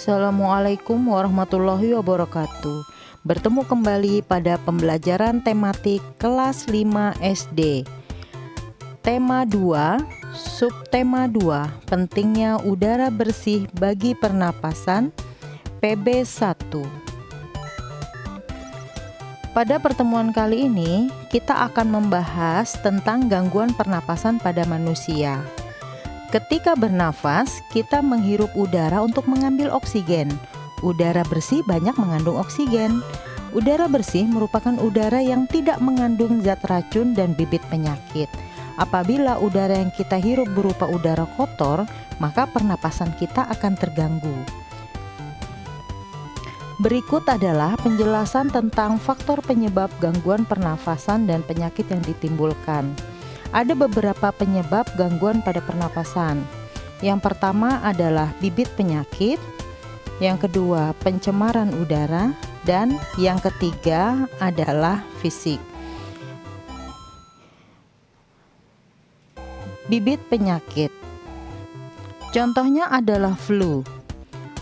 Assalamualaikum warahmatullahi wabarakatuh. Bertemu kembali pada pembelajaran tematik kelas 5 SD. Tema 2, subtema 2, pentingnya udara bersih bagi pernapasan, PB 1. Pada pertemuan kali ini, kita akan membahas tentang gangguan pernapasan pada manusia. Ketika bernafas, kita menghirup udara untuk mengambil oksigen. Udara bersih banyak mengandung oksigen. Udara bersih merupakan udara yang tidak mengandung zat racun dan bibit penyakit. Apabila udara yang kita hirup berupa udara kotor, maka pernapasan kita akan terganggu. Berikut adalah penjelasan tentang faktor penyebab gangguan pernafasan dan penyakit yang ditimbulkan. Ada beberapa penyebab gangguan pada pernapasan. Yang pertama adalah bibit penyakit, yang kedua pencemaran udara, dan yang ketiga adalah fisik. Bibit penyakit. Contohnya adalah flu.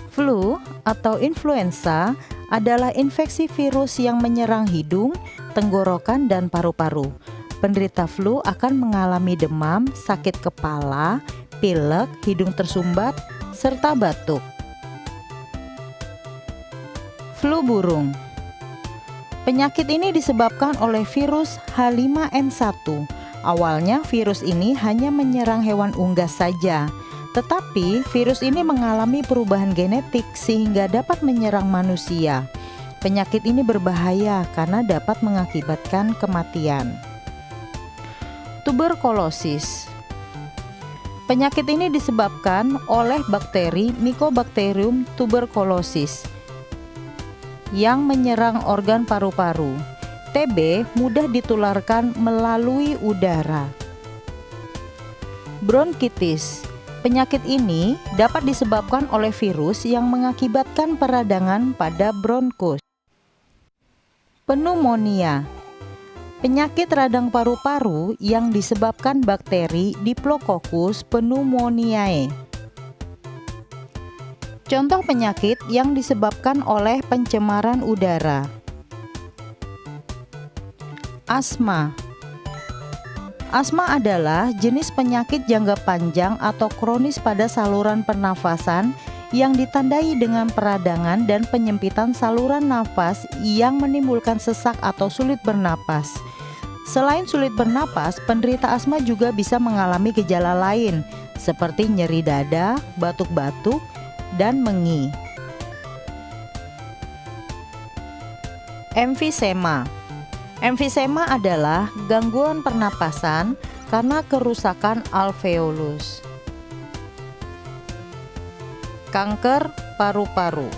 Flu atau influenza adalah infeksi virus yang menyerang hidung, tenggorokan, dan paru-paru. Penderita flu akan mengalami demam, sakit kepala, pilek, hidung tersumbat, serta batuk. Flu burung. Penyakit ini disebabkan oleh virus H5N1. Awalnya virus ini hanya menyerang hewan unggas saja, tetapi virus ini mengalami perubahan genetik sehingga dapat menyerang manusia. Penyakit ini berbahaya karena dapat mengakibatkan kematian. Tuberkulosis. Penyakit ini disebabkan oleh bakteri Mycobacterium tuberculosis yang menyerang organ paru-paru. TB mudah ditularkan melalui udara. Bronkitis. Penyakit ini dapat disebabkan oleh virus yang mengakibatkan peradangan pada bronkus. Pneumonia. Penyakit radang paru-paru yang disebabkan bakteri Diplococcus pneumoniae. Contoh penyakit yang disebabkan oleh pencemaran udara. Asma. Asma adalah jenis penyakit jangka panjang atau kronis pada saluran pernafasan yang ditandai dengan peradangan dan penyempitan saluran nafas yang menimbulkan sesak atau sulit bernapas. Selain sulit bernapas, penderita asma juga bisa mengalami gejala lain seperti nyeri dada, batuk-batuk, dan mengi. Emfisema. Emfisema adalah gangguan pernapasan karena kerusakan alveolus. Kanker paru-paru.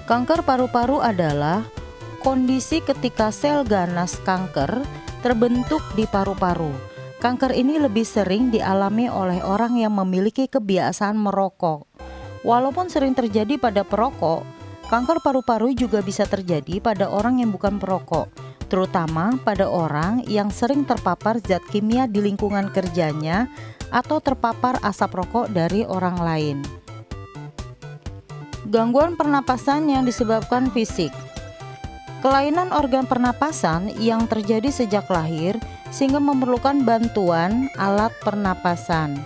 Kanker paru-paru adalah kondisi ketika sel ganas kanker terbentuk di paru-paru. Kanker ini lebih sering dialami oleh orang yang memiliki kebiasaan merokok. Walaupun sering terjadi pada perokok, kanker paru-paru juga bisa terjadi pada orang yang bukan perokok, terutama pada orang yang sering terpapar zat kimia di lingkungan kerjanya atau terpapar asap rokok dari orang lain. Gangguan pernapasan yang disebabkan fisik. Kelainan organ pernapasan yang terjadi sejak lahir sehingga memerlukan bantuan alat pernapasan.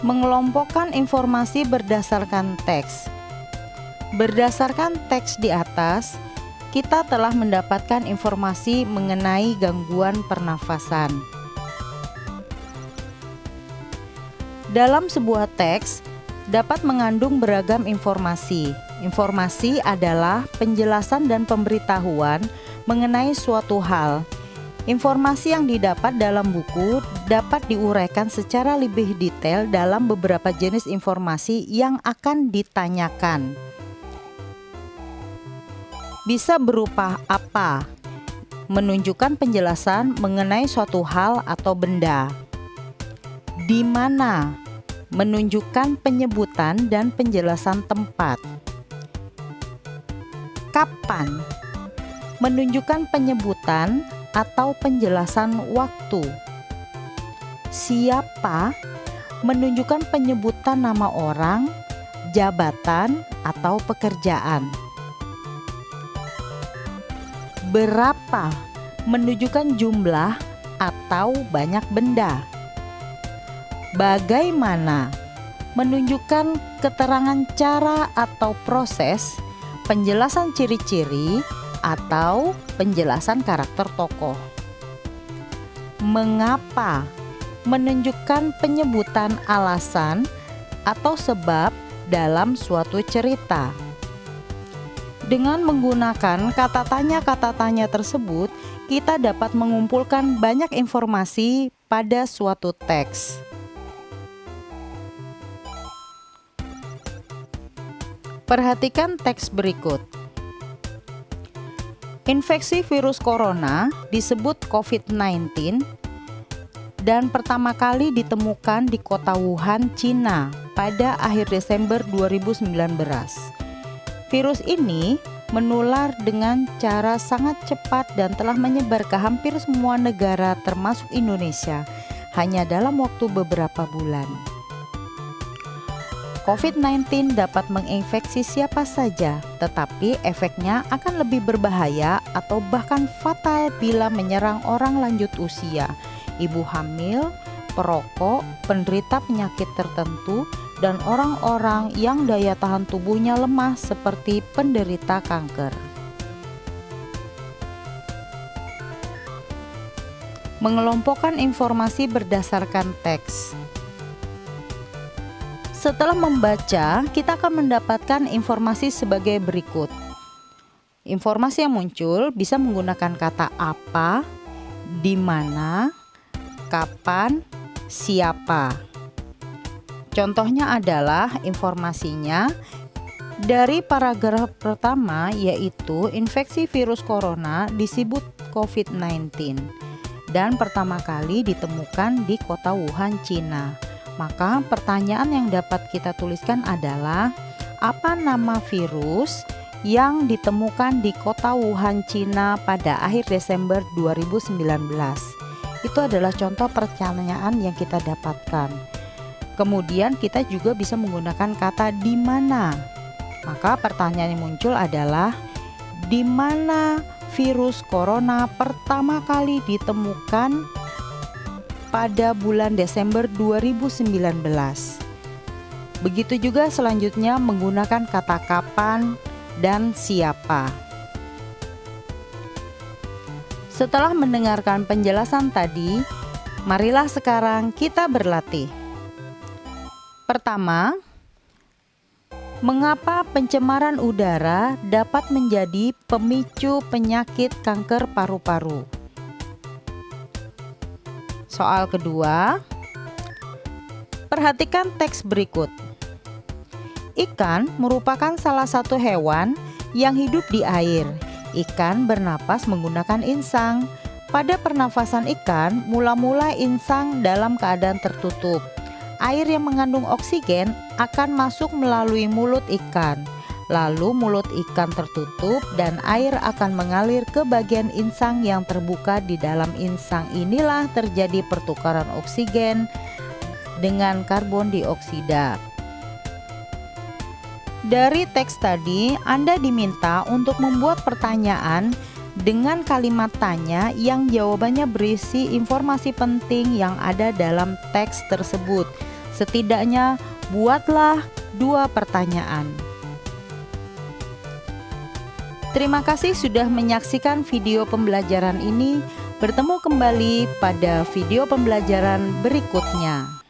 Mengelompokkan informasi berdasarkan teks. Berdasarkan teks di atas, kita telah mendapatkan informasi mengenai gangguan pernafasan. Dalam sebuah teks dapat mengandung beragam informasi. Informasi adalah penjelasan dan pemberitahuan mengenai suatu hal. Informasi yang didapat dalam buku dapat diuraikan secara lebih detail dalam beberapa jenis informasi yang akan ditanyakan. Bisa berupa apa? Menunjukkan penjelasan mengenai suatu hal atau benda. Di mana? Menunjukkan penyebutan dan penjelasan tempat. Kapan? Menunjukkan penyebutan atau penjelasan waktu. Siapa menunjukkan penyebutan nama orang, jabatan, atau pekerjaan. Berapa menunjukkan jumlah atau banyak benda. Bagaimana menunjukkan keterangan cara atau proses, penjelasan ciri-ciri, atau penjelasan karakter tokoh. Mengapa menunjukkan penyebutan alasan atau sebab dalam suatu cerita. Dengan menggunakan kata tanya tersebut, kita dapat mengumpulkan banyak informasi pada suatu teks. Perhatikan teks berikut. Infeksi virus corona disebut COVID-19 dan pertama kali ditemukan di kota Wuhan, Cina pada akhir Desember 2019. Virus ini menular dengan cara sangat cepat dan telah menyebar ke hampir semua negara termasuk Indonesia hanya dalam waktu beberapa bulan. COVID-19 dapat menginfeksi siapa saja, tetapi efeknya akan lebih berbahaya atau bahkan fatal bila menyerang orang lanjut usia, ibu hamil, perokok, penderita penyakit tertentu, dan orang-orang yang daya tahan tubuhnya lemah seperti penderita kanker. Mengelompokkan informasi berdasarkan teks. Setelah membaca, kita akan mendapatkan informasi sebagai berikut. Informasi yang muncul bisa menggunakan kata apa, di mana, kapan, siapa. Contohnya adalah informasinya dari paragraf pertama, yaitu infeksi virus corona disebut COVID-19 dan pertama kali ditemukan di kota Wuhan, Cina. Maka pertanyaan yang dapat kita tuliskan adalah apa nama virus yang ditemukan di kota Wuhan, Cina pada akhir Desember 2019. Itu adalah contoh pertanyaan yang kita dapatkan. Kemudian kita juga bisa menggunakan kata di mana. Maka pertanyaan yang muncul adalah di mana virus corona pertama kali ditemukan pada bulan Desember 2019. Begitu juga selanjutnya menggunakan kata kapan dan siapa. Setelah mendengarkan penjelasan tadi, marilah sekarang kita berlatih. Pertama, mengapa pencemaran udara dapat menjadi pemicu penyakit kanker paru-paru? Soal kedua, perhatikan teks berikut. Ikan merupakan salah satu hewan yang hidup di air. Ikan bernapas menggunakan insang. Pada pernafasan ikan, mula-mula insang dalam keadaan tertutup. Air yang mengandung oksigen akan masuk melalui mulut ikan. Lalu mulut ikan tertutup dan air akan mengalir ke bagian insang yang terbuka. Di dalam insang inilah terjadi pertukaran oksigen dengan karbon dioksida. Dari teks tadi, Anda diminta untuk membuat pertanyaan dengan kalimat tanya yang jawabannya berisi informasi penting yang ada dalam teks tersebut. Setidaknya buatlah 2 pertanyaan. Terima kasih sudah menyaksikan video pembelajaran ini. Bertemu kembali pada video pembelajaran berikutnya.